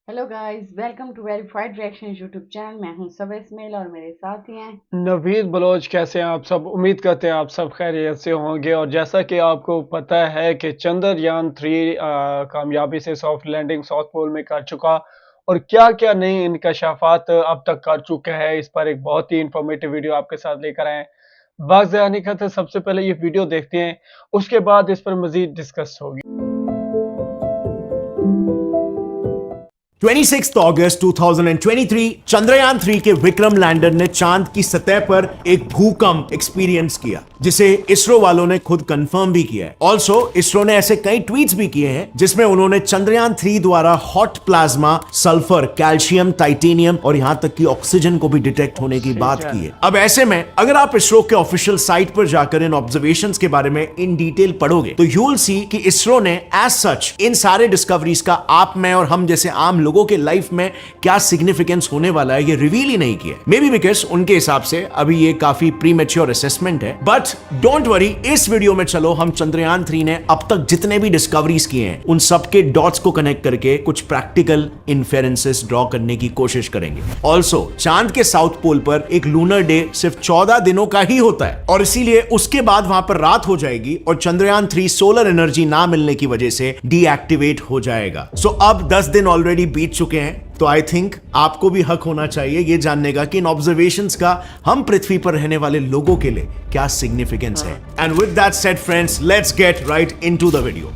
Hello guys, welcome to verified reaction YouTube channel. मैं हूं सबा इस्माइल और मेरे साथ ही हैं नवीद बलोच। कैसे हैं आप सब? उम्मीद करते हैं आप सब खैरियत से होंगे। और जैसा कि आपको पता है कि चंद्रयान 3 कामयाबी से सॉफ्ट लैंडिंग साउथ पोल में कर चुका और क्या क्या नई इंकशाफात अब तक कर चुका है, इस पर एक बहुत ही इंफॉर्मेटिव वीडियो आपके साथ लेकर आए हैं। वक्त ज़ाया नहीं करते, सबसे पहले ये वीडियो देखते हैं, उसके बाद इस पर मजीद डिस्कस होगी। 26 अगस्त 2023 चंद्रयान 3 के विक्रम लैंडर ने चांद की सतह पर एक भूकंप एक्सपीरियंस किया, जिसे इसरो वालों ने खुद कंफर्म भी किया है। ऑल्सो इसरो ने ऐसे कई ट्वीट्स भी किए हैं जिसमें उन्होंने चंद्रयान 3 द्वारा hot plasma, sulphur, calcium, titanium और यहां तक कि ऑक्सीजन को भी डिटेक्ट होने की बात की है। अब ऐसे में अगर आप इसरो के ऑफिशियल साइट पर जाकर इन ऑब्जर्वेशंस के बारे में इन डिटेल पढ़ोगे तो यू विल सी कि इसरो ने एज सच इन सारे डिस्कवरीज का आप, मैं और हम जैसे आम लोगों के लाइफ में क्या सिग्निफिकेंस होने वाला है ये रिवील ही नहीं किया। मे बी बिकॉज उनके हिसाब से अभी ये काफी प्रीमेच्योर असेसमेंट है। बट डोंट वरी, इस वीडियो में चलो हम चंद्रयान 3 ने अब तक जितने भी डिस्कवरीज किए हैं उन सबके डॉट्स को कनेक्ट करके कुछ प्रैक्टिकल इन्फेरेंसेस ड्रॉ करने की कोशिश करेंगे। ऑल्सो चांद के साउथ पोल पर एक लूनर डे सिर्फ 14 दिनों का ही होता है और इसीलिए उसके बाद वहां पर रात हो जाएगी और चंद्रयान 3 सोलर एनर्जी ना मिलने की वजह से डीएक्टिवेट हो जाएगा। सो अब 10 दिन ऑलरेडी बीत चुके हैं, तो आई थिंक आपको भी हक होना चाहिए ये जानने का कि इन ऑब्जर्वेशंस का हम पृथ्वी पर रहने वाले लोगों के लिए क्या सिग्निफिकेंस है। And with that said friends, let's get right into the video.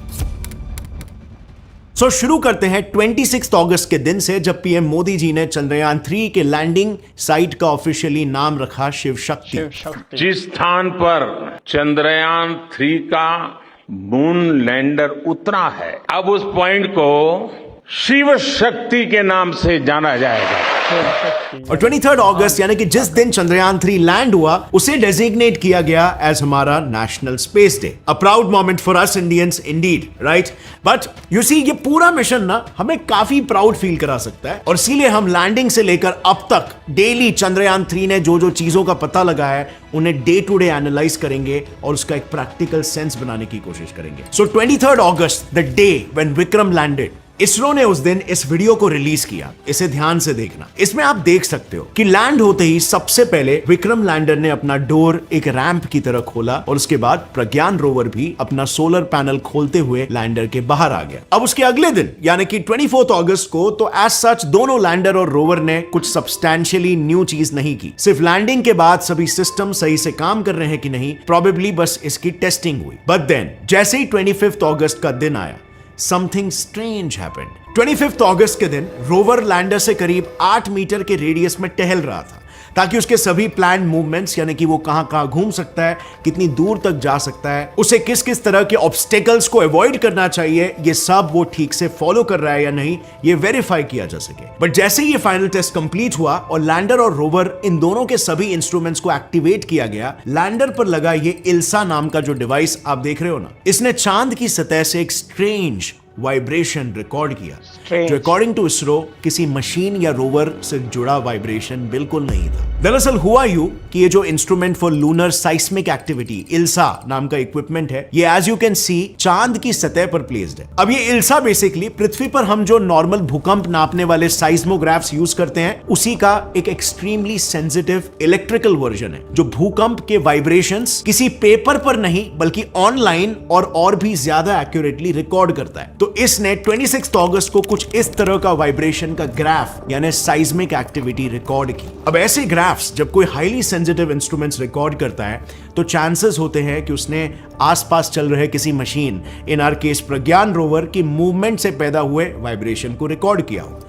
So शुरू करते हैं 26 अगस्त के दिन से, जब पीएम मोदी जी ने चंद्रयान 3 के लैंडिंग साइट का ऑफिशियली नाम रखा शिव शक्ति। जिस स्थान पर चंद्रयान 3 का मून लैंडर उतरा है, अब उस पॉइंट को शिव शक्ति के नाम से जाना जाएगा। और 23 अगस्त यानी कि जिस दिन चंद्रयान 3 लैंड हुआ उसे डेजिग्नेट किया गया एज हमारा national space day. A proud moment for us Indians indeed, right? But you see, ये पूरा मिशन ना हमें काफी प्राउड फील करा सकता है और इसीलिए हम लैंडिंग से लेकर अब तक डेली चंद्रयान 3 ने जो जो चीजों का पता लगा है उन्हें डे टू डे एनालाइज करेंगे और उसका एक प्रैक्टिकल सेंस बनाने की कोशिश करेंगे। So 23 August, the day when Vikram landed, ISRO ने उस दिन इस वीडियो को रिलीज किया। इसे ध्यान से देखना। इसमें आप देख सकते हो कि लैंड होते ही सबसे पहले विक्रम लैंडर ने अपना डोर एक रैंप की तरह खोला और उसके बाद प्रज्ञान रोवर भी अपना सोलर पैनल खोलते हुए लैंडर के बाहर आ गया। अब उसके अगले दिन यानी कि 24 अगस्त को तो एज सच दोनों लैंडर और रोवर ने कुछ सब्सटैंशियली न्यू चीज नहीं की। सिर्फ लैंडिंग के बाद सभी सिस्टम सही से काम कर रहे हैं कि नहीं, प्रोबेबली बस इसकी टेस्टिंग हुई। बट देन जैसे ही 25 अगस्त का दिन आया, something strange happened. 25 अगस्त के दिन रोवर लैंडर से करीब 8 मीटर के रेडियस में टहल रहा था ताकि उसके सभी प्लान मूवमेंट्स, यानी कि वो कहां घूम सकता है, कितनी दूर तक जा सकता है, उसे किस किस तरह के ऑब्स्टेकल्स को अवॉइड करना चाहिए, ये सब वो ठीक से फॉलो कर रहा है या नहीं, ये वेरीफाई किया जा सके। बट जैसे ही ये फाइनल टेस्ट कंप्लीट हुआ और लैंडर और रोवर इन दोनों के सभी इंस्ट्रूमेंट्स को एक्टिवेट किया गया, लैंडर पर लगा ये इल्सा नाम का जो डिवाइस आप देख रहे हो ना, इसने चांद की सतह से एक स्ट्रेंज वाइब्रेशन रिकॉर्ड किया जो अकॉर्डिंग टू इसरो किसी मशीन या रोवर से जुड़ा वाइब्रेशन बिल्कुल नहीं था। दरअसल हुआ यूं कि ये जो instrument for lunar seismic activity ILSA नाम का इक्विपमेंट है, ये एज यू कैन सी चांद की सतह पर प्लेस्ड है। अब ये इल्सा बेसिकली पृथ्वी पर हम जो नॉर्मल भूकंप नापने वाले साइस्मोग्राफ्स यूज करते हैं उसी का एक एक्सट्रीमली सेंसिटिव इलेक्ट्रिकल वर्जन है, जो भूकंप के वाइब्रेशंस किसी पेपर पर नहीं बल्कि ऑनलाइन और भी ज्यादा एक्यूरेटली रिकॉर्ड करता है। तो इसने 26 अगस्त को कुछ इस तरह का वाइब्रेशन का ग्राफ यानी साइस्मिक एक्टिविटी रिकॉर्ड की। अब ऐसे ग्राफ्स जब कोई हाईली सेंसिटिव इंस्ट्रूमेंट्स रिकॉर्ड करता है तो चांसेस होते हैं कि उसने आसपास चल रहे किसी machine, in are case Pragyan rover की मूवमेंट से पैदा हुए वाइब्रेशन को रिकॉर्ड किया हो।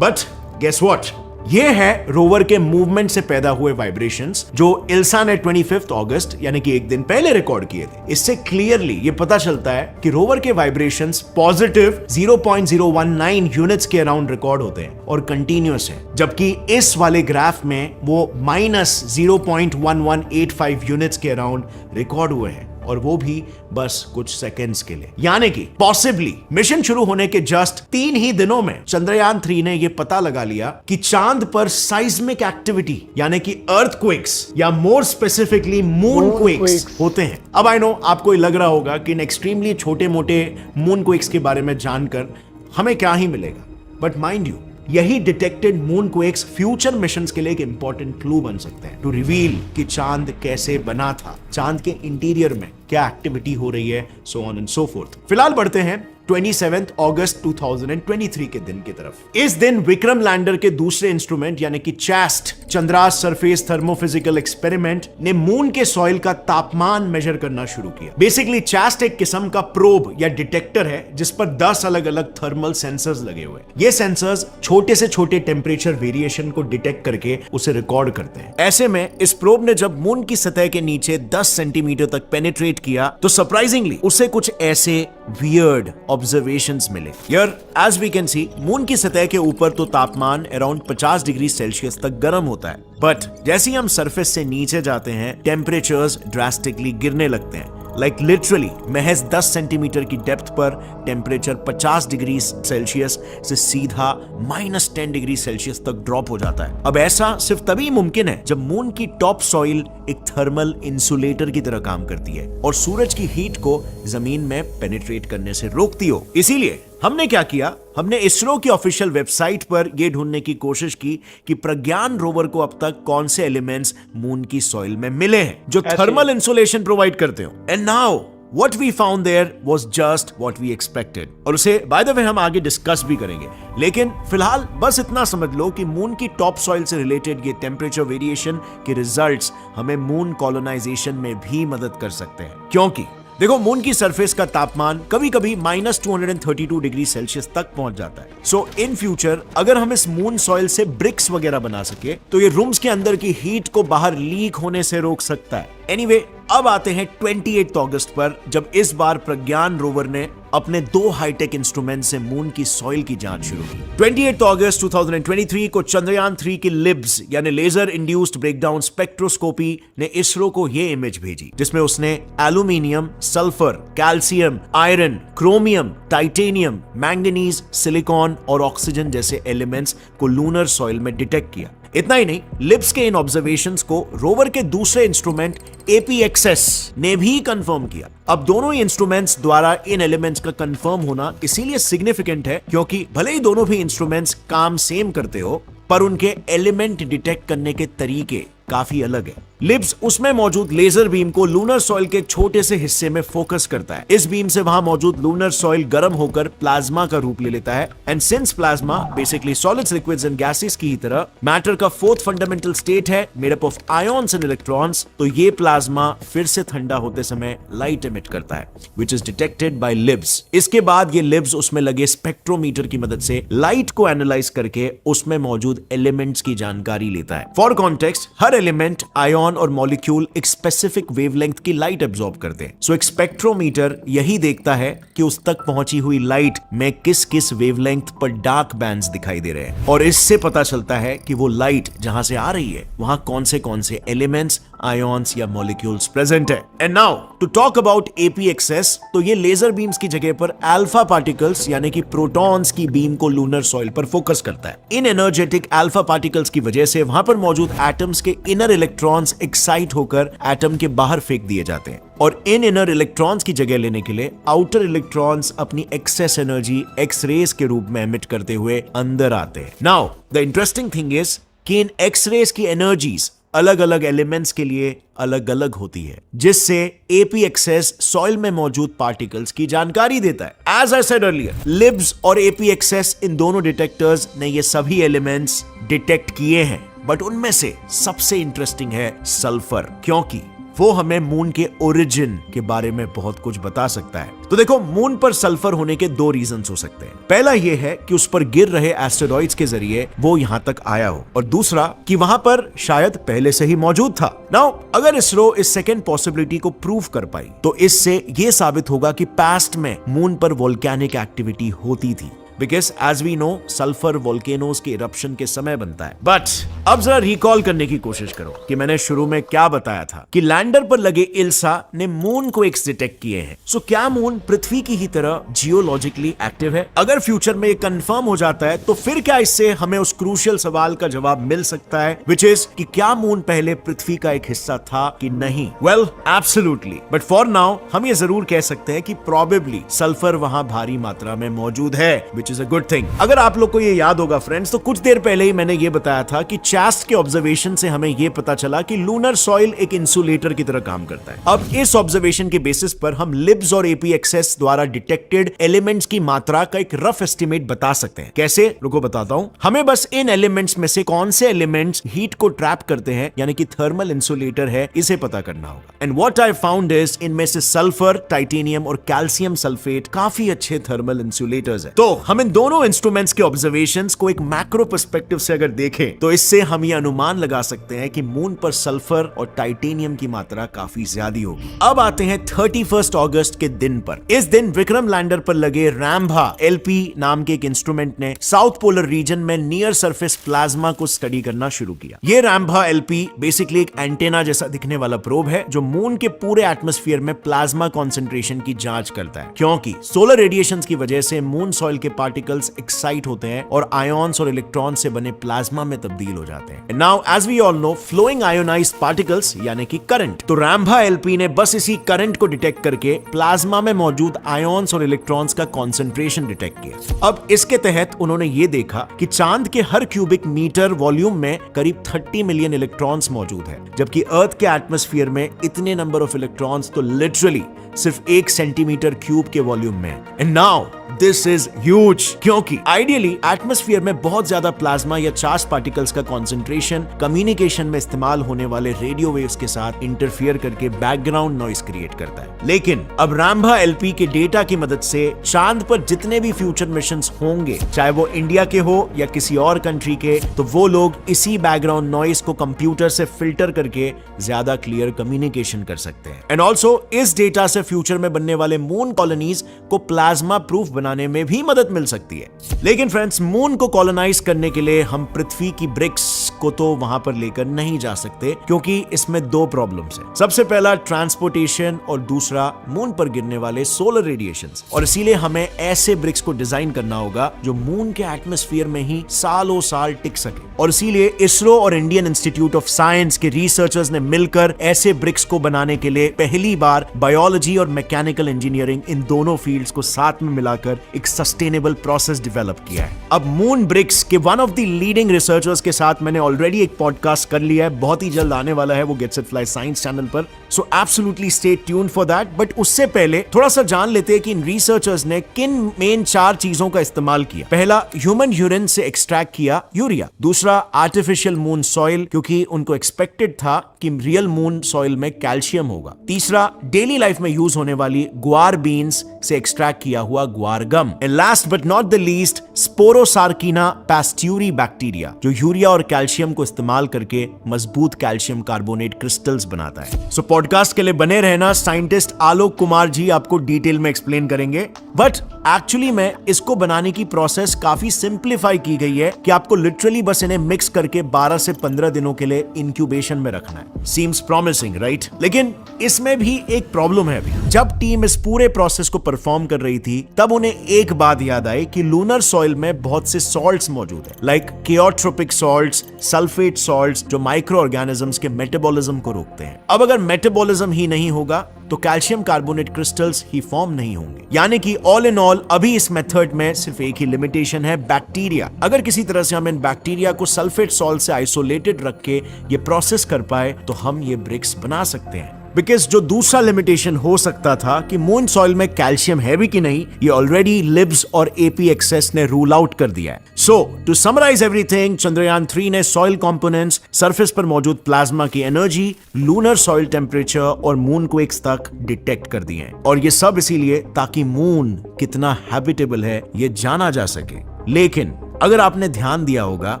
बट गेस व्हाट, ये है रोवर के मूवमेंट से पैदा हुए वाइब्रेशंस जो इल्सा ने 25 अगस्त यानी कि एक दिन पहले रिकॉर्ड किए थे। इससे क्लियरली ये पता चलता है कि रोवर के वाइब्रेशंस पॉजिटिव 0.019 यूनिट्स के अराउंड रिकॉर्ड होते हैं और कंटिन्यूअस है, जबकि इस वाले ग्राफ में वो माइनस 0.1185 यूनिट्स के अराउंड रिकॉर्ड हुए हैं और वो भी बस कुछ सेकेंड्स के लिए। यानी कि पॉसिबली मिशन शुरू होने के जस्ट 3 ही दिनों में चंद्रयान 3 ने यह पता लगा लिया कि चांद पर साइस्मिक एक्टिविटी यानी कि अर्थक्वेक्स या मोर स्पेसिफिकली मूनक्वेक्स होते हैं। अब आई नो आपको लग रहा होगा कि इन एक्सट्रीमली छोटे मोटे मूनक्वेक्स के बारे में जानकर हमें क्या ही मिलेगा, बट माइंड यू यही detected moon quakes future missions के लिए एक इंपॉर्टेंट क्लू बन सकते हैं टू रिवील कि चांद कैसे बना था, चांद के इंटीरियर में क्या एक्टिविटी हो रही है, so on and so fourth. फिलहाल बढ़ते हैं 27 अगस्त 2023 के दिन की तरफ। इस दिन विक्रम लैंडर के दूसरे इंस्ट्रूमेंट यानी कि chest Chandra's surface thermophysical experiment ने मून के सॉइल का तापमान मेजर करना शुरू किया। बेसिकली चैस्ट एक किस्म का प्रोब या डिटेक्टर है जिस पर 10 अलग अलग थर्मल सेंसर्स लगे हुए हैं। ये सेंसर्स छोटे से छोटे टेम्परेचर वेरिएशन को डिटेक्ट करके उसे रिकॉर्ड करते हैं। ऐसे में इस प्रोब ने जब मून की सतह के नीचे 10 सेंटीमीटर तक पेनिट्रेट किया तो सरप्राइजिंगली उसे कुछ ऐसे वियर्ड ऑब्जर्वेशंस मिले। Here as we can see moon की सतह के ऊपर तो तापमान अराउंड 50 डिग्री सेल्सियस तक गर्म होता है, बट जैसे ही हम सरफेस से नीचे जाते हैं टेम्परेचर्स ड्रास्टिकली गिरने लगते हैं। लाइक लिटरली महज 10 सेंटीमीटर की डेप्थ पर टेम्परेचर 50 डिग्री सेल्सियस से सीधा -10 डिग्री सेल्सियस तक ड्रॉप हो जाता है। अब ऐसा सिर्फ तभी मुमकिन है जब मून की टॉप सॉइल एक थर्मल इंसुलेटर की तरह काम करती है और सूरज की हीट को जमीन में पेनिट्रेट करने से रोकती हो। इसीलिए हमने क्या किया, हमने इसरो की ऑफिशियल वेबसाइट पर यह ढूंढने की कोशिश की कि प्रज्ञान रोवर को अब तक कौन से एलिमेंट्स मून की सॉइल में मिले हैं जो थर्मल इंसुलेशन प्रोवाइड करते हो। And now what we found there was just what we expected। और उसे बाय द वे हम आगे डिस्कस भी करेंगे, लेकिन फिलहाल बस इतना समझ लो कि मून की टॉप सॉइल से रिलेटेड ये टेम्परेचर वेरिएशन के रिजल्ट्स हमें मून कॉलोनाइजेशन में भी मदद कर सकते हैं। क्योंकि देखो मून की सरफेस का तापमान कभी कभी -232 डिग्री सेल्सियस तक पहुंच जाता है। सो इन फ्यूचर अगर हम इस मून सॉइल से ब्रिक्स वगैरह बना सके तो ये रूम्स के अंदर की हीट को बाहर लीक होने से रोक सकता है। एनीवे, अब आते हैं 28 अगस्त पर, जब इस बार प्रज्ञान रोवर ने अपने 2 हाईटेक इंस्ट्रूमेंट से मून की सॉइल की जांच शुरू की। 28 अगस्त 2023 को चंद्रयान 3 की लिब्स यानी लेजर इंड्यूस्ड ब्रेकडाउन स्पेक्ट्रोस्कोपी ने इसरो को यह इमेज भेजी जिसमें उसने aluminium, sulphur, calcium, iron, chromium, titanium, manganese, silicon और ऑक्सीजन जैसे एलिमेंट्स को लूनर सॉइल में डिटेक्ट किया। इतना ही नहीं, लिब्स के इन ऑब्जर्वेशंस को रोवर के दूसरे इंस्ट्रूमेंट APXS ने भी कंफर्म किया। अब दोनों ही इंस्ट्रूमेंट्स द्वारा इन एलिमेंट्स का कंफर्म होना इसीलिए सिग्निफिकेंट है क्योंकि भले ही दोनों भी इंस्ट्रूमेंट्स काम सेम करते हो पर उनके एलिमेंट डिटेक्ट करने के तरीके काफी अलग है। लिब्स उसमें मौजूद लेजर बीम को लूनर सॉइल के एक छोटे से हिस्से में फोकस करता है। इस बीम से वहां मौजूद लूनर सॉइल गर्म होकर प्लाज्मा का रूप ले लेता है। And since plasma basically solids, liquids and gases की ही तरह मैटर का 4th फंडामेंटल स्टेट है made up of ions and electrons, तो ये प्लाज्मा फिर से ठंडा होते समय लाइट एमिट करता है which is detected by libs. इसके बाद ये लिब्स उसमें लगे स्पेक्ट्रोमीटर की मदद से लाइट को एनालाइज करके उसमें मौजूद एलिमेंट्स की जानकारी लेता है। For context, her element, ion और मॉलिक्यूल एक स्पेसिफिक वेवलेंथ की लाइट एब्जॉर्ब करते हैं। सो एक स्पेक्ट्रोमीटर यही देखता है कि उस तक पहुंची हुई लाइट में किस किस वेवलेंथ पर डार्क बैंड्स दिखाई दे रहे हैं और इससे पता चलता है कि वो लाइट जहां से आ रही है वहां कौन से एलिमेंट्स, आयन्स या मॉलिक्यूल्स प्रेजेंट है। And now to talk about APXS, तो ये लेजर बीम्स की जगह पर अल्फा पार्टिकल्स यानी कि प्रोटॉन्स की बीम को लूनर सॉइल पर फोकस करता है। इन एनर्जेटिक अल्फा पार्टिकल्स की वजह से वहां पर मौजूद एटम्स के इनर इलेक्ट्रॉन्स एक्साइट होकर एटम के बाहर फेंक दिए जाते हैं और इन इनर इलेक्ट्रॉन्स की जगह लेने के लिए आउटर इलेक्ट्रॉन्स अपनी एक्सेस एनर्जी एक्स-रेज के रूप में एमिट करते हुए अंदर आते हैं। Now the interesting thing is कि इन एक्स-रेज की एनर्जीज अलग अलग एलिमेंट्स के लिए अलग अलग होती है, जिससे APXS सॉइल में मौजूद पार्टिकल्स की जानकारी देता है। As I said earlier, LIBS और APXS इन दोनों डिटेक्टर्स ने ये सभी एलिमेंट्स डिटेक्ट किए हैं, बट उनमें से सबसे इंटरेस्टिंग है सल्फर, क्योंकि वो हमें मून के ओरिजिन के बारे में बहुत कुछ बता सकता है। तो देखो, मून पर सल्फर होने के 2 रीजंस हो सकते हैं। पहला ये है कि उस पर गिर रहे एस्टेरॉइड्स के जरिए वो यहां तक आया हो, और दूसरा कि वहां पर शायद पहले से ही मौजूद था। नाउ अगर इसरो इस सेकेंड पॉसिबिलिटी को प्रूव कर पाई तो इससे ये साबित होगा कि पास्ट में मून पर वोल्केनिक एक्टिविटी होती थी, because as we know sulphur volcanoes के इरप्शन के समय बनता है। बट अब जरा रिकॉल करने की कोशिश करो कि मैंने शुरू में क्या बताया था कि लैंडर पर लगे इल्सा ने मून को डिटेक्ट किए हैं। सो क्या मून पृथ्वी की ही तरह जियोलॉजिकली एक्टिव है? अगर फ्यूचर में ये कंफर्म हो जाता है तो फिर क्या इससे हमें उस क्रूशियल सवाल का जवाब मिल सकता है, विच इज कि क्या मून पहले पृथ्वी का एक हिस्सा था कि नहीं? Well, absolutely, but for now हम ये जरूर कह सकते हैं कि प्रोबेबली सल्फर वहां भारी मात्रा में मौजूद है, विच which is a good thing. अगर आप लोग को ये याद होगा फ्रेंड्स, तो कुछ देर पहले ही मैंने ये बताया था कि चास्ट के ऑब्जर्वेशन से हमें ये पता चला कि लूनर सॉइल एक इंसुलेटर की तरह काम करता है। अब इस ऑब्जर्वेशन के बेसिस पर हम लिब्स और एपीएक्सएस द्वारा डिटेक्टेड एलिमेंट्स की मात्रा का एक रफ एस्टिमेट बता सकते हैं। कैसे? रुको बताता हूं। हमें बस इन एलिमेंट्स में से कौन से एलिमेंट्स हीट को ट्रैप करते हैं, यानी कि थर्मल इंसुलेटर है, इसे पता करना होगा। And what I found is इनमें से सल्फर, टाइटेनियम और कैल्शियम सल्फेट काफी अच्छे थर्मल इंसुलेटर्स हैं। तो हम इन दोनों इंस्ट्रूमेंट्स के ऑब्जर्वेशंस को एक मैक्रो पर्सपेक्टिव से अगर देखें तो इससे हम ये अनुमान लगा सकते हैं कि मून पर सल्फर और टाइटेनियम की मात्रा काफी ज्यादा होगी। अब आते हैं 31 अगस्त के दिन पर। इस दिन विक्रम लैंडर पर लगे रैम्भा एलपी नाम के एक इंस्ट्रूमेंट ने साउथ पोलर रीजन में नियर सरफेस प्लाज्मा को स्टडी करना शुरू किया। ये रैम्भा एलपी बेसिकली एक एंटेना जैसा दिखने वाला प्रोब है जो मून के पूरे एटमॉस्फेयर में प्लाज्मा कंसंट्रेशन की जांच करता है, क्योंकि सोलर रेडिएशंस की वजह से मून सॉइल के पार्टिकल्स एक्साइट होते हैं और आयॉन्स और इलेक्ट्रॉन से बने प्लाज्मा में तब्दील हो जाते हैं। Now as we all know, flowing ionised particles यानी कि करंट। तो रैम्भा एलपी ने बस इसी करंट को डिटेक्ट करके प्लाज्मा में मौजूद आयॉन्स और इलेक्ट्रॉन्स का कंसंट्रेशन डिटेक्ट किया। अब इसके तहत उन्होंने ये देखा कि चांद के हर क्यूबिक मीटर वॉल्यूम में करीब 30 मिलियन इलेक्ट्रॉन्स मौजूद है, जबकि अर्थ के एटमॉस्फेयर में इतने नंबर ऑफ इलेक्ट्रॉन्स तो लिटरली सिर्फ 1 सेंटीमीटर क्यूब के वॉल्यूम में। And now this is huge, क्योंकि आइडियली एटमॉस्फेयर में बहुत ज्यादा प्लाज्मा या चार्ज पार्टिकल्स का कंसंट्रेशन कम्युनिकेशन में इस्तेमाल होने वाले रेडियो वेव्स के साथ इंटरफियर करके बैकग्राउंड नॉइस क्रिएट करता है। लेकिन अब रैम्भा एलपी के डेटा की मदद से चांद पर जितने भी फ्यूचर मिशंस होंगे, चाहे वो इंडिया के हो या किसी और कंट्री के, तो वो लोग इसी बैकग्राउंड नॉइस को कंप्यूटर से फिल्टर करके ज्यादा क्लियर कम्युनिकेशन कर सकते हैं। एंड ऑल्सो इस डेटा से फ्यूचर में बनने वाले मून कॉलोनीज को प्लाज्मा प्रूफ बनाने में भी मदद मिल सकती है। लेकिन फ्रेंड्स, मून को कॉलोनाइज करने के लिए हम पृथ्वी की ब्रिक्स को तो वहां पर लेकर नहीं जा सकते, क्योंकि इसमें 2 प्रॉब्लम्स हैं। सबसे पहला ट्रांसपोर्टेशन और दूसरा मून पर गिरने वाले सोलर रेडिएशंस। और इसीलिए हमें ऐसे ब्रिक्स को डिजाइन करना होगा जो मून के एटमॉस्फेयर में ही सालों साल टिक सके। और इसीलिए इसरो और इंडियन इंस्टीट्यूट ऑफ साइंस के रिसर्चर्स ने मिलकर ऐसे ब्रिक्स को बनाने के लिए पहली बार बायोलॉजी और मैकेनिकल इंजीनियरिंग, इन दोनों फील्ड्स को साथ में मिलाकर एक सस्टेनेबल प्रोसेस डेवलप किया है। अब मून ब्रिक्स के one of the leading researchers के साथ मैंने ऑलरेडी एक पॉडकास्ट कर लिया है, बहुत ही जल्द आने वाला है वो get set fly science channel पर, so absolutely stay tuned for that. But उससे पहले थोड़ा सा जान लेते हैं कि इन रिसर्चर्स ने किन मेन 4 चीजों का इस्तेमाल किया। पहला, ह्यूमन यूरिन से एक्सट्रैक्ट किया यूरिया। दूसरा, आर्टिफिशियल मून सॉइल, क्योंकि उनको एक्सपेक्टेड था कि रियल मून सॉइल में कैल्शियम होगा। तीसरा, डेली लाइफ में यूज होने वाली ग्वार बीन्स से एक्सट्रैक्ट किया हुआ guar gum. And last but not the least, Sporosarcina pasteurii bacteria, जो यूरिया और कैल्शियम को इस्तेमाल करके मजबूत कैल्शियम कार्बोनेट क्रिस्टल्स बनाता है। सो पॉडकास्ट के लिए बने रहना, साइंटिस्ट आलोक कुमार जी आपको डिटेल में एक्सप्लेन करेंगे। बट एक्चुअली में इसको बनाने की प्रोसेस काफी सिंप्लीफाई की गई है कि आपको लिटरली बस इन्हें मिक्स करके 12 से 15 दिनों के लिए इंक्यूबेशन में रखना है। Seems promising, right? लेकिन इसमें भी एक प्रॉब्लम है अभी। जब टीम इस पूरे प्रोसेस को परफॉर्म कर रही थी, तब उन्हें एक बात याद आई कि लूनर सॉइल में बहुत से सॉल्ट्स मौजूद है, लाइक केओट्रोपिक सॉल्ट्स, सल्फेट सॉल्ट्स, जो माइक्रो ऑर्गेनिजम्स के मेटाबॉलिज्म को रोकते हैं। अब अगर मेटाबॉलिज्म ही नहीं होगा तो कैल्शियम कार्बोनेट क्रिस्टल्स ही फॉर्म नहीं होंगे। यानी कि ऑल इन ऑल अभी इस मेथड में सिर्फ एक ही लिमिटेशन है, बैक्टीरिया। अगर किसी तरह से हम इन बैक्टीरिया को सल्फेट सॉल्ट से आइसोलेटेड रख के ये प्रोसेस कर पाए तो हम ये ब्रिक्स बना सकते हैं। बिकॉज जो दूसरा लिमिटेशन हो सकता था कि मून सॉइल में कैल्शियम है भी कि नहीं, ये ऑलरेडी लिब्स और एपीएक्सएस ने रूल आउट कर दिया है। सो टू समराइज एवरीथिंग, चंद्रयान 3 ने सॉइल कंपोनेंट्स, सरफेस पर मौजूद प्लाज्मा की एनर्जी, लूनर सॉइल टेम्परेचर और मून क्वेक्स तक डिटेक्ट कर दिए हैं। और ये सब इसीलिए ताकि मून कितना हैबिटेबल है ये जाना जा सके। लेकिन अगर आपने ध्यान दिया होगा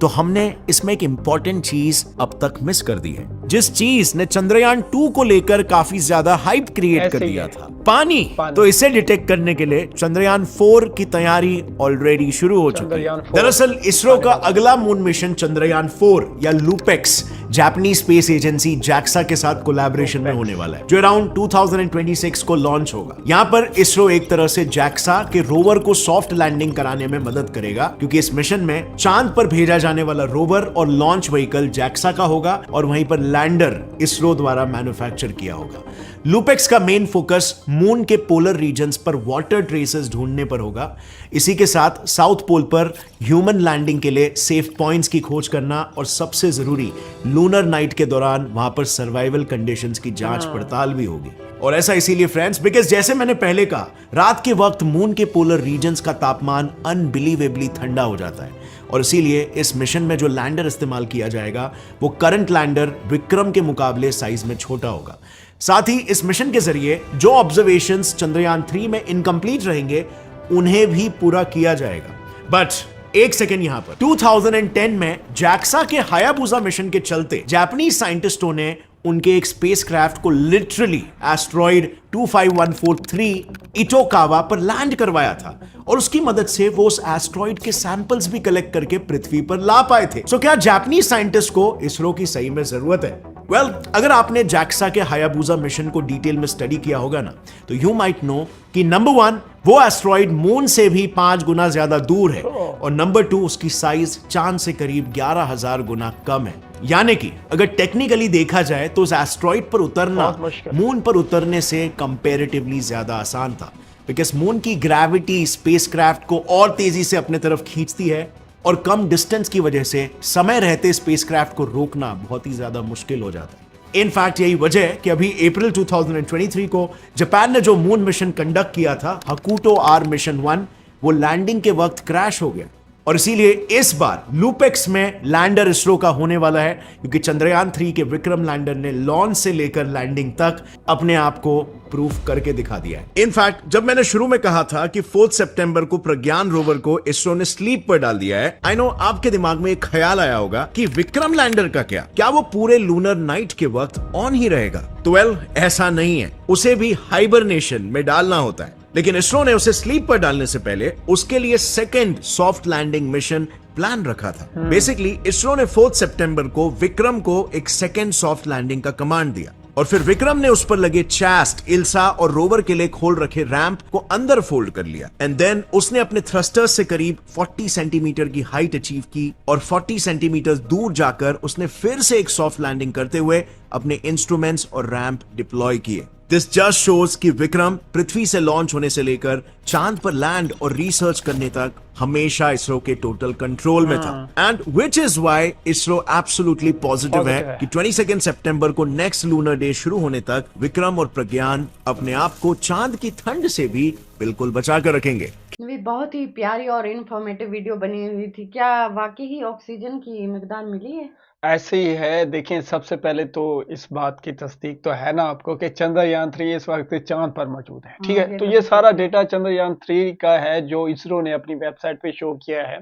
तो हमने इसमें एक इंपॉर्टेंट चीज अब तक मिस कर दी है, जिस चीज ने चंद्रयान 2 को लेकर काफी ज्यादा हाइप क्रिएट कर दिया था, पानी। तो इसे डिटेक्ट करने के लिए चंद्रयान 4 की तैयारी ऑलरेडी शुरू हो चुकी है। दरअसल इसरो का अगला मून मिशन चंद्रयान 4 या LUPEX, Japanese space agency JAXA के साथ कोलैबोरेशन में होने वाला है, जो अराउंड 2026 को लॉन्च होगा। यहाँ पर इसरो एक तरह से जैक्सा के रोवर को सॉफ्ट लैंडिंग कराने में मदद करेगा, क्योंकि इस मिशन में चांद पर भेजा जाने वाला रोवर और लॉन्च व्हीकल जैक्सा का होगा और वहीं पर लैंडर इसरो द्वारा मैन्युफैक्चर किया होगा। लूपेक्स का मेन फोकस मून के पोलर रीजन्स पर वाटर ट्रेसेस ढूंढने पर होगा। इसी के साथ साउथ पोल पर ह्यूमन लैंडिंग के लिए सेफ पॉइंट्स की खोज करना और सबसे जरूरी लूनर नाइट के दौरान वहां पर सर्वाइवल कंडीशंस की जांच पड़ताल भी होगी। और ऐसा इसीलिए फ्रेंड्स बिकॉज जैसे मैंने पहले कहा, रात के वक्त मून के पोलर रीजन्स का तापमान अनबिलीवेबली ठंडा हो जाता है और इसीलिए इस मिशन में जो लैंडर इस्तेमाल किया जाएगा वो करंट लैंडर विक्रम के मुकाबले साइज में छोटा होगा। साथ ही इस मिशन के जरिए जो ऑब्जर्वेशंस चंद्रयान 3 में इनकम्प्लीट रहेंगे उन्हें भी पूरा किया जाएगा। बट एक सेकेंड यहां पर 2010 में जैक्सा के हायाबुसा मिशन के चलते जापानीज साइंटिस्टों ने उनके एक स्पेसक्राफ्ट को लिटरली एस्ट्रॉइड 25143 इटोकावा पर लैंड करवाया था और उसकी मदद से वो उस एस्ट्रॉइड के सैंपल्स भी कलेक्ट करके पृथ्वी पर ला पाए थे। सो क्या जापानीज साइंटिस्ट को इसरो की सही में जरूरत है? वेल, अगर आपने जैक्सा के हायाबुसा मिशन को डिटेल में स्टडी किया होगा ना, तो यू माइट नो कि नंबर 1 वो एस्ट्रॉइड मून से भी 5 गुना ज्यादा दूर है और नंबर 2 उसकी साइज चांद से करीब 11,000 गुना कम है। यानी कि अगर टेक्निकली देखा जाए तो उस एस्ट्रॉइड पर उतरना मून पर उतरने से कंपैरेटिवली ज्यादा आसान था, बिकॉज मून की ग्रेविटी स्पेसक्राफ्ट को और तेजी से अपने तरफ खींचती है और कम डिस्टेंस की वजह से समय रहते स्पेसक्राफ्ट को रोकना बहुत ही ज्यादा मुश्किल हो जाता है। इनफैक्ट यही वजह है कि अभी अप्रैल 2023 को जापान ने जो मून मिशन कंडक्ट किया था, हकुटो आर मिशन 1, वो लैंडिंग के वक्त क्रैश हो गया और इसीलिए इस बार लूपेक्स में लैंडर इसरो का होने वाला है, क्योंकि चंद्रयान 3 के विक्रम लैंडर ने लॉन्च से लेकर लैंडिंग तक अपने आप को प्रूफ करके दिखा दिया है। इनफैक्ट जब मैंने शुरू में कहा था कि 4 सितंबर को प्रज्ञान रोवर को इसरो ने स्लीप पर डाल दिया है, आई नो आपके दिमाग में एक ख्याल आया होगा कि विक्रम लैंडर का क्या वो पूरे लूनर नाइट के वक्त ऑन ही रहेगा? तो वेल, ऐसा नहीं है, उसे भी हाइबरनेशन में डालना होता है। लेकिन इसरो ने उसे स्लीप पर डालने से पहले उसके लिए second soft landing mission plan रखा था। बेसिकली इसरो ने 4 सितंबर को विक्रम को एक सेकेंड सॉफ्ट लैंडिंग का कमांड दिया और फिर विक्रम ने उस पर लगे चैस्ट, इल्सा और रोवर के लिए खोल रखे रैंप को अंदर फोल्ड कर लिया एंड देन उसने अपने थ्रस्टर्स से करीब 40 सेंटीमीटर की हाइट अचीव की और 40 सेंटीमीटर दूर जाकर उसने फिर से एक सॉफ्ट लैंडिंग करते हुए अपने इंस्ट्रूमेंट्स और रैंप डिप्लॉय किए। दिस जस्ट शोज कि विक्रम पृथ्वी से लॉन्च होने से लेकर चांद पर लैंड और रिसर्च करने तक हमेशा इसरो के टोटल कंट्रोल में था and which is why ISRO absolutely positive है कि 22 सितंबर को नेक्स्ट लूनर डे शुरू होने तक विक्रम और प्रज्ञान अपने आप को चांद की ठंड से भी बिल्कुल बचा कर रखेंगे। बहुत ही प्यारी और इन्फॉर्मेटिव वीडियो बनी हुई थी। क्या वाकई ही ऑक्सीजन की मिकदार मिली है? ऐसे ही है। देखिए, सबसे पहले तो इस बात की तस्दीक तो है ना आपको कि चंद्रयान 3 इस वक्त चांद पर मौजूद है, ठीक है। तो ये सारा डेटा चंद्रयान 3 का है जो इसरो ने अपनी वेबसाइट पे शो किया है।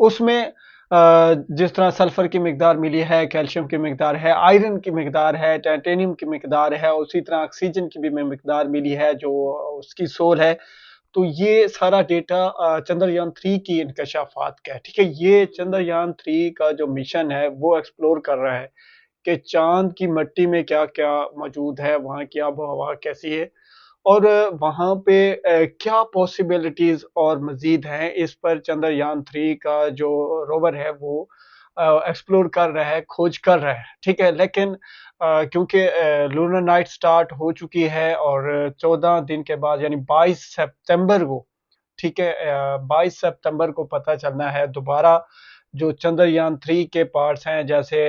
उसमें जिस तरह सल्फर की मिकदार मिली है, कैल्शियम की मिकदार है, आयरन की मिकदार है, टाइटेनियम की मिकदार है, उसी तरह ऑक्सीजन की भी मिकदार मिली है जो उसकी सोल है। तो ये सारा डेटा चंद्रयान 3 की इंकशाफात का है, ठीक है। ये चंद्रयान 3 का जो मिशन है वो एक्सप्लोर कर रहा है कि चांद की मिट्टी में क्या क्या मौजूद है, वहाँ की आबो हवा कैसी है और वहाँ पे क्या पॉसिबिलिटीज और मजीद हैं। इस पर चंद्रयान 3 का जो रोवर है वो एक्सप्लोर कर रहा है, खोज कर रहा है, ठीक है। लेकिन क्योंकि लूनर नाइट स्टार्ट हो चुकी है और 14 दिन के बाद यानी 22 सितंबर को, ठीक है, 22 सितंबर को पता चलना है दोबारा जो चंद्रयान 3 के पार्ट्स हैं, जैसे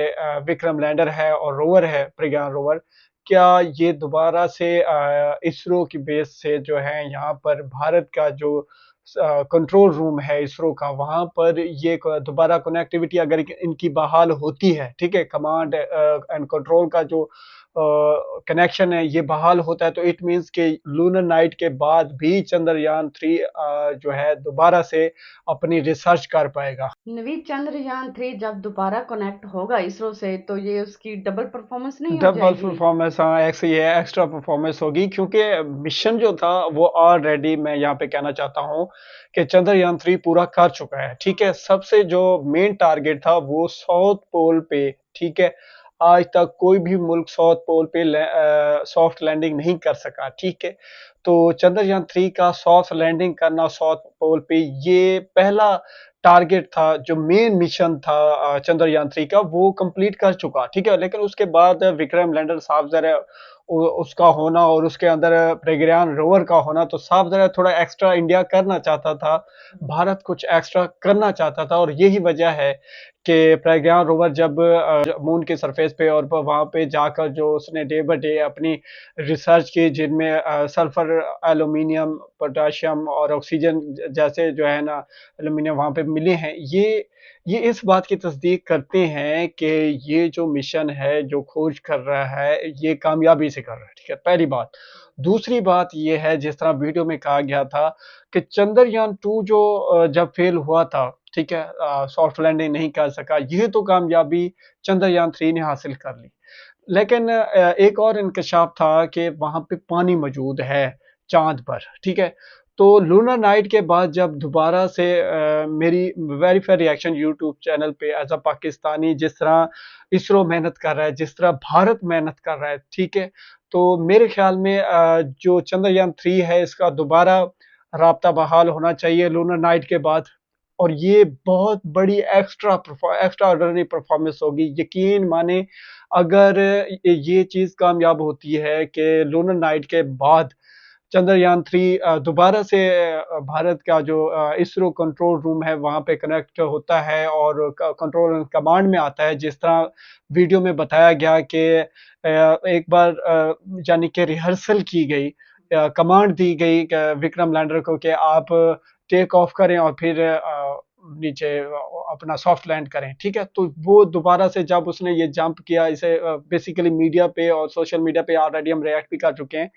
विक्रम लैंडर है और रोवर है प्रज्ञान रोवर, क्या ये दोबारा से इसरो की बेस से जो है यहाँ पर भारत का जो कंट्रोल रूम है इसरो का, वहाँ पर ये दोबारा कनेक्टिविटी अगर इनकी बहाल होती है, ठीक है, कमांड एंड कंट्रोल का जो कनेक्शन है ये बहाल होता है, तो इट मींस कि लूनर नाइट के बाद भी चंद्रयान 3 जो है दोबारा से अपनी रिसर्च कर पाएगा। नवीद, चंद्रयान 3 जब दोबारा कनेक्ट होगा इसरो से तो ये उसकी डबल परफॉर्मेंस नहीं हो जाएगी? डबल परफॉर्मेंस, हाँ, ऐसे ही है, एक्स्ट्रा परफॉर्मेंस होगी क्योंकि मिशन जो था वो ऑलरेडी मैं यहाँ पे कहना चाहता हूँ कि चंद्रयान 3 पूरा कर चुका है, ठीक है। सबसे जो मेन टारगेट था वो साउथ पोल पे, ठीक है, आज तक कोई भी मुल्क साउथ पोल पे सॉफ्ट लैंडिंग नहीं कर सका, ठीक है। तो चंद्रयान 3 का सॉफ्ट लैंडिंग करना साउथ पोल पे ये पहला टारगेट था, जो मेन मिशन था चंद्रयान 3 का, वो कंप्लीट कर चुका, ठीक है। लेकिन उसके बाद विक्रम लैंडर साफ ज़रा उसका होना और उसके अंदर प्रज्ञान रोवर का होना, तो साफ ज़रा थोड़ा एक्स्ट्रा इंडिया करना चाहता था, भारत कुछ एक्स्ट्रा करना चाहता था। और यही वजह है कि प्रज्ञान रोवर जब मून के सरफेस पे और वहाँ पे जाकर जो उसने डे बाय डे अपनी रिसर्च की, जिनमें सल्फर, एल्यूमीनियम, पोटेशियम और ऑक्सीजन जैसे जो है ना एल्यूमीनियम वहाँ पे मिले हैं, ये इस बात की तस्दीक करते हैं कि ये जो मिशन है, जो खोज कर रहा है, ये कामयाबी से कर रहा है, ठीक है, पहली बात। दूसरी बात ये है, जिस तरह वीडियो में कहा गया था कि चंद्रयान 2 जो जब फेल हुआ था, ठीक है, सॉफ्ट लैंडिंग नहीं कर सका, ये तो कामयाबी चंद्रयान 3 ने हासिल कर ली। लेकिन एक और इंकशाफ था कि वहाँ पे पानी मौजूद है चाँद पर, ठीक है। तो लूनर नाइट के बाद जब दोबारा से मेरी वेरीफाइड रिएक्शन यूट्यूब चैनल पे एज़ अ पाकिस्तानी, जिस तरह इसरो मेहनत कर रहा है, जिस तरह भारत मेहनत कर रहा है, ठीक है। तो मेरे ख्याल में जो चंद्रयान 3 है, इसका दोबारा राब्ता बहाल होना चाहिए लूनर नाइट के बाद। और ये बहुत बड़ी एक्स्ट्रा ऑर्डिनरी परफॉर्मेंस होगी। यकीन माने, अगर ये चीज़ कामयाब होती है कि लूनर नाइट के बाद चंद्रयान 3 दोबारा से भारत का जो इसरो कंट्रोल रूम है वहाँ पे कनेक्ट होता है और कंट्रोल एंड कमांड में आता है, जिस तरह वीडियो में बताया गया कि एक बार यानी कि रिहर्सल की गई, कमांड दी गई विक्रम लैंडर को कि आप टेक ऑफ करें और फिर नीचे अपना सॉफ्ट लैंड करें, ठीक है। तो वो दोबारा से जब उसने ये जंप किया, इसे बेसिकली मीडिया पे और सोशल मीडिया पे ऑलरेडी हम रिएक्ट भी कर चुके हैं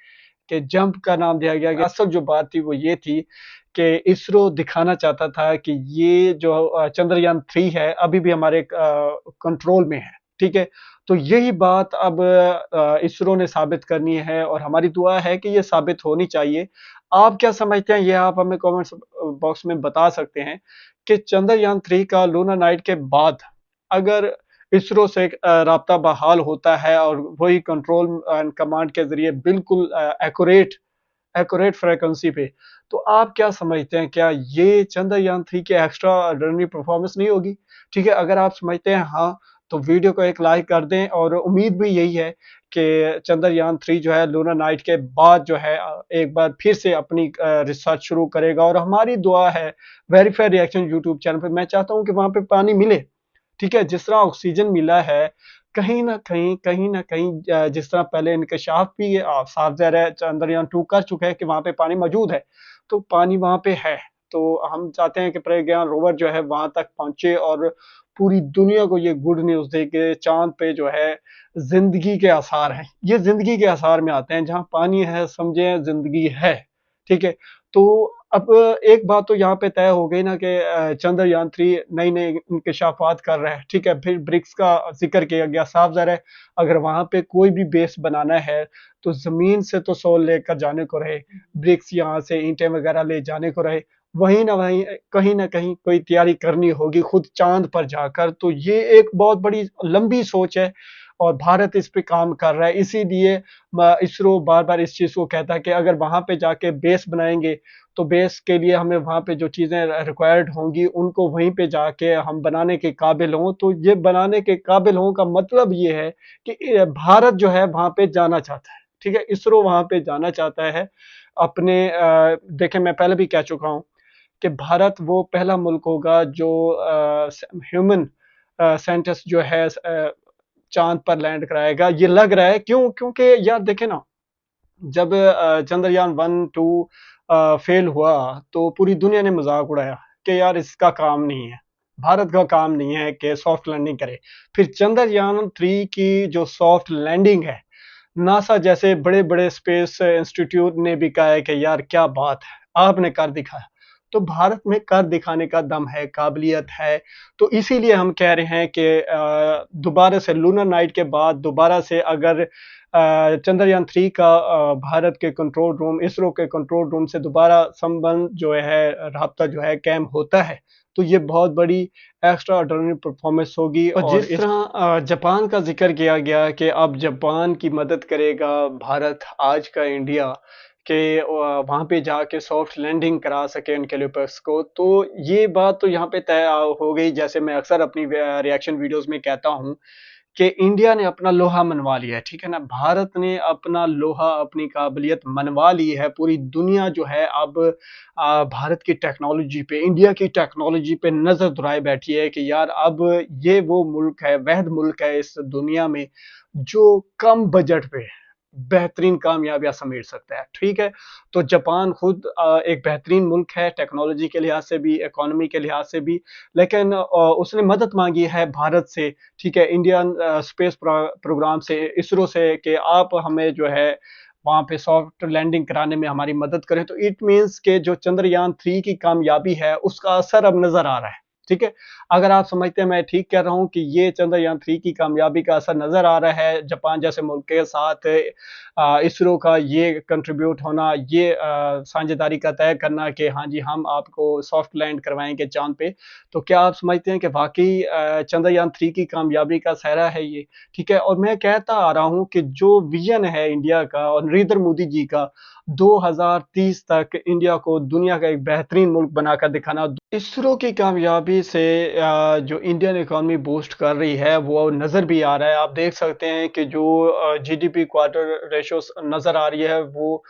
कि जंप का नाम दिया गया। असल जो बात थी वो ये थी कि इसरो दिखाना चाहता था कि ये जो चंद्रयान 3 है अभी भी हमारे कंट्रोल में है, ठीक है। तो यही बात अब इसरो ने साबित करनी है और हमारी दुआ है कि ये साबित होनी चाहिए। आप क्या समझते हैं, ये आप हमें कमेंट्स बॉक्स में बता सकते हैं कि चंद्रयान 3 का लूनर नाइट के बाद अगर इसरो से राब्ता बहाल होता है और वही कंट्रोल एंड कमांड के ज़रिए बिल्कुल एक्यूरेट फ्रीक्वेंसी पे, तो आप क्या समझते हैं, क्या ये चंद्रयान 3 की एक्स्ट्रा ऑर्डिनरी परफॉर्मेंस नहीं होगी? ठीक है, अगर आप समझते हैं हाँ, तो वीडियो को एक लाइक कर दें। और उम्मीद भी यही है कि चंद्रयान 3 जो है लूनर नाइट के बाद जो है एक बार फिर से अपनी रिसर्च शुरू करेगा। और हमारी दुआ है वेरीफाइड रिएक्शन यूट्यूब चैनल पे, मैं चाहता हूँ कि वहाँ पे पानी मिले, ठीक है। जिस तरह ऑक्सीजन मिला है, कहीं न कहीं जिस तरह पहले इंकशाफ भी साफ ज़ाहिर है चंद्रयान 2 कर चुका है कि वहाँ पे पानी मौजूद है, तो पानी वहाँ पे है। तो हम चाहते हैं कि प्रज्ञान रोवर जो है वहाँ तक पहुँचे और पूरी दुनिया को ये गुड न्यूज़ दे कि चाँद पे जो है ज़िंदगी के आसार हैं। ये ज़िंदगी के आसार में आते हैं, जहाँ पानी है समझें ज़िंदगी है, ठीक है। तो अब एक बात तो यहाँ पे तय हो गई ना कि चंद्रयान 3 नए-नए इंकशाफात कर रहा है, ठीक है। फिर ब्रिक्स का ज़िक्र किया गया, साफ ज़ाहिर है अगर वहाँ पे कोई भी बेस बनाना है तो ज़मीन से तो सोल लेकर जाने को रहे, ब्रिक्स यहाँ से ईंटें वगैरह ले जाने को रहे, वहीं न वहीं कहीं न कहीं कोई तैयारी करनी होगी खुद चाँद पर जाकर। तो ये एक बहुत बड़ी लंबी सोच है और भारत इस पे काम कर रहा है। इसीलिए इसरो बार-बार इस चीज़ को कहता है कि अगर वहाँ पे जाके बेस बनाएँगे, तो बेस के लिए हमें वहाँ पे जो चीज़ें रिक्वायर्ड होंगी, उनको वहीं पे जाके हम बनाने के काबिल हों। तो ये बनाने के काबिल हों का मतलब ये है कि भारत जो है वहाँ पे जाना चाहता है, ठीक है? इसरो वहाँ पे जाना चाहता है। अपने देखें, मैं पहले भी कह चुका हूँ कि भारत वो पहला मुल्क होगा जो ह्यूमन साइंटिस्ट जो है चाँद पर लैंड कराएगा। ये लग रहा है, क्यों? क्योंकि यार देखें ना, जब चंद्रयान 1-2 फेल हुआ तो पूरी दुनिया ने मज़ाक उड़ाया कि यार इसका काम नहीं है, भारत का काम नहीं है कि सॉफ्ट लैंडिंग करे। फिर चंद्रयान 3 की जो सॉफ्ट लैंडिंग है, नासा जैसे बड़े-बड़े स्पेस इंस्टीट्यूट ने भी कहा है कि यार क्या बात है, आपने कर दिखाया। तो भारत में कर दिखाने का दम है, काबिलियत है। तो इसीलिए हम कह रहे हैं कि दोबारा से लूनर नाइट के बाद दोबारा से अगर चंद्रयान 3 का भारत के कंट्रोल रूम, इसरो के कंट्रोल रूम से दोबारा संबंध जो है, राब्ता जो है कायम होता है, तो ये बहुत बड़ी एक्स्ट्रा ऑर्डिनरी परफॉर्मेंस होगी। और जिस तरह जापान का जिक्र किया गया कि अब जापान की मदद करेगा भारत, आज का इंडिया, कि वहाँ पे जाके सॉफ्ट लैंडिंग करा सके उनके हेलीपैड्स को। तो ये बात तो यहाँ पे तय हो गई, जैसे मैं अक्सर अपनी रिएक्शन वीडियोज़ में कहता हूँ कि इंडिया ने अपना लोहा मनवा लिया है, ठीक है ना? भारत ने अपना लोहा, अपनी काबिलियत मनवा ली है। पूरी दुनिया जो है अब भारत की टेक्नोलॉजी पे, इंडिया की टेक्नोलॉजी पे नज़र दुराए बैठी है कि यार अब ये वो मुल्क है, वहीद मुल्क है इस दुनिया में जो कम बजट पे बेहतरीन कामयाबियाँ समेट सकता है, ठीक है? तो जापान खुद एक बेहतरीन मुल्क है टेक्नोलॉजी के लिहाज़ से भी, इकोनॉमी के लिहाज़ से भी, लेकिन उसने मदद माँगी है भारत से, ठीक है? इंडियन स्पेस प्रोग्राम से, इसरो से कि आप हमें जो है वहाँ पे सॉफ्ट लैंडिंग कराने में हमारी मदद करें। तो इट मीन्स कि जो चंद्रयान 3 की कामयाबी है, उसका असर अब नज़र आ रहा है, ठीक है? अगर आप समझते हैं मैं ठीक कह रहा हूँ कि ये चंद्रयान 3 की कामयाबी का असर नज़र आ रहा है, जापान जैसे मुल्क के साथ इसरो का ये कंट्रीब्यूट होना, ये साझेदारी का तय करना कि हाँ जी, हम आपको सॉफ्ट लैंड करवाएँगे चाँद पे। तो क्या आप समझते हैं कि वाक़ई चंद्रयान 3 की कामयाबी का सेहरा है ये? ठीक है? और मैं कहता आ रहा हूँ कि जो विज़न है इंडिया का और नरेंद्र मोदी जी का 2030 तक इंडिया को दुनिया का एक बेहतरीन मुल्क बनाकर दिखाना, इसरो की कामयाबी से जो इंडियन इकोनॉमी बूस्ट कर रही है, वो नज़र भी आ रहा है। आप देख सकते हैं कि जो जीडीपी क्वार्टर रेशो नज़र आ रही है, वो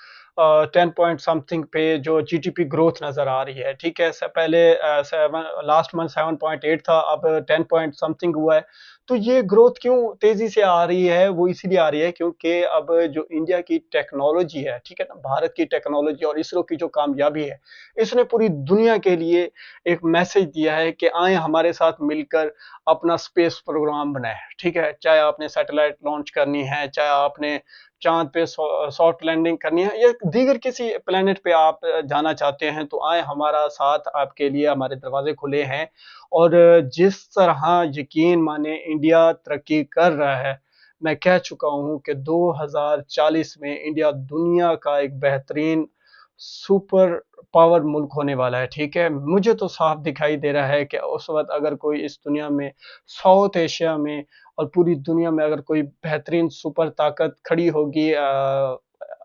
10 पॉइंट समथिंग पे जो जीडीपी ग्रोथ नज़र आ रही है, ठीक है? इससे पहले 7 लास्ट मंथ 7.8 था, अब 10 पॉइंट समथिंग हुआ है। तो ये ग्रोथ क्यों तेज़ी से आ रही है? वो इसीलिए आ रही है क्योंकि अब जो इंडिया की टेक्नोलॉजी है, ठीक है ना? भारत की टेक्नोलॉजी और इसरो की जो कामयाबी है, इसने पूरी दुनिया के लिए एक मैसेज दिया है कि आएँ हमारे साथ मिलकर अपना स्पेस प्रोग्राम बनाएँ, ठीक है? चाहे आपने सैटेलाइट लॉन्च करनी है, चाहे आपने चाँद पे सॉफ्ट लैंडिंग करनी है या दीगर किसी प्लैनेट पे आप जाना चाहते हैं, तो आएँ हमारा साथ आपके लिए हमारे दरवाज़े खुले हैं। और जिस तरह यकीन माने इंडिया तरक्की कर रहा है, मैं कह चुका हूँ कि 2040 में इंडिया दुनिया का एक बेहतरीन सुपर पावर मुल्क होने वाला है, ठीक है? मुझे तो साफ दिखाई दे रहा है कि उस वक़्त अगर कोई इस दुनिया में, साउथ एशिया में और पूरी दुनिया में अगर कोई बेहतरीन सुपर ताकत खड़ी होगी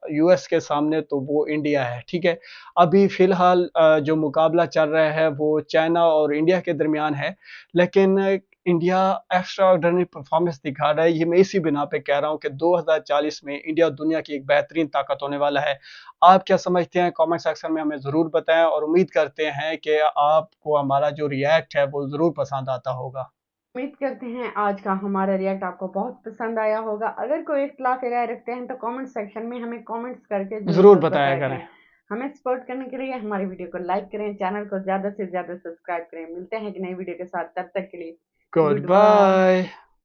यूएस के सामने, तो वो इंडिया है, ठीक है? अभी फ़िलहाल जो मुकाबला चल रहा है वो चाइना और इंडिया के दरमियान है, लेकिन इंडिया एक्स्ट्रा ऑर्डिनरी परफ़ॉर्मेंस दिखा रहा है। ये मैं इसी बिना पे कह रहा हूँ कि 2040 में इंडिया दुनिया की एक बेहतरीन ताकत होने वाला है। आप क्या समझते हैं? कमेंट सेक्शन में हमें ज़रूर बताएँ और उम्मीद करते हैं कि आपको हमारा जो रिएक्ट है वो ज़रूर पसंद आता होगा। उम्मीद करते हैं आज का हमारा रिएक्ट आपको बहुत पसंद आया होगा। अगर कोई इख्तिलाफ़ी राय रखते हैं तो कमेंट सेक्शन में हमें कमेंट्स करके ज़रूर ज़रूर बताया बताया करें। करें। हमें सपोर्ट करने के लिए हमारी वीडियो को लाइक करें, चैनल को ज़्यादा से ज़्यादा सब्सक्राइब करें। मिलते हैं एक नई वीडियो के साथ, तब तक के लिए गुड बाय। Good bye.